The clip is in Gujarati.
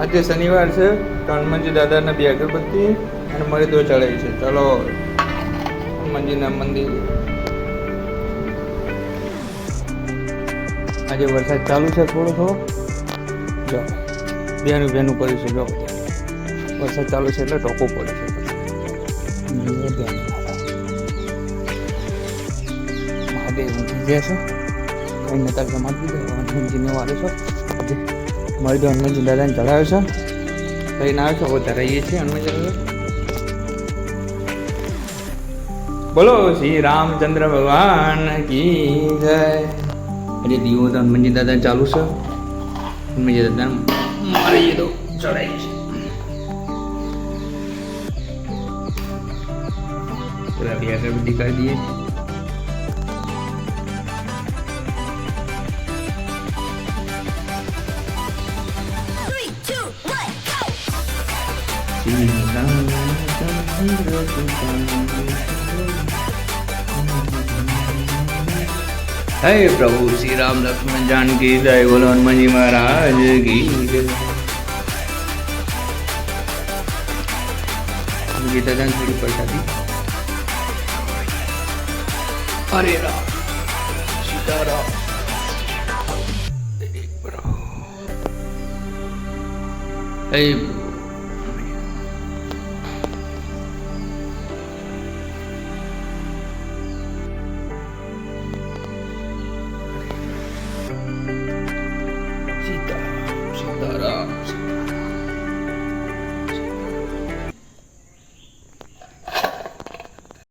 આજે શનિવાર છે તો હનુમાનજી દાદાના 2 અગરબત્તી અને મળી દો ચડાવી છે. ચલો હનુમાનજીના મંદિર. આજે વરસાદ ચાલુ છે થોડો થોડો. જો બેનું પડ્યું છે. જો વરસાદ ચાલુ છે એટલે ટોકું પડે છે. મહાદેવ ઊંઘી ગયા છે. કઈને તાર જમાડી દીધો. હનુમાનજીને વારે છો મળી દો હનુમાનજી દાદાને ચડાવે છે. લઈને આવે છે. હવે ધરાઈએ છીએ હનુમાનજી દાદા. બોલો શ્રી રામચંદ્ર ભગવાન કી જય. આજે દીવો તો હનુમાનજી દાદા ચાલુ છે. હનુમાનજી દાદા મારી દો ચડાવી છે. પૂરા 2 અગરબત્તી કરી દઈએ. હે પ્રભુ શ્રી રામ લક્ષ્મણ जानकी जय. बोलो हनुमान जी महाराज की जय. गीता जान थोड़ी प्रसादी. हरे राम सीताराम. हे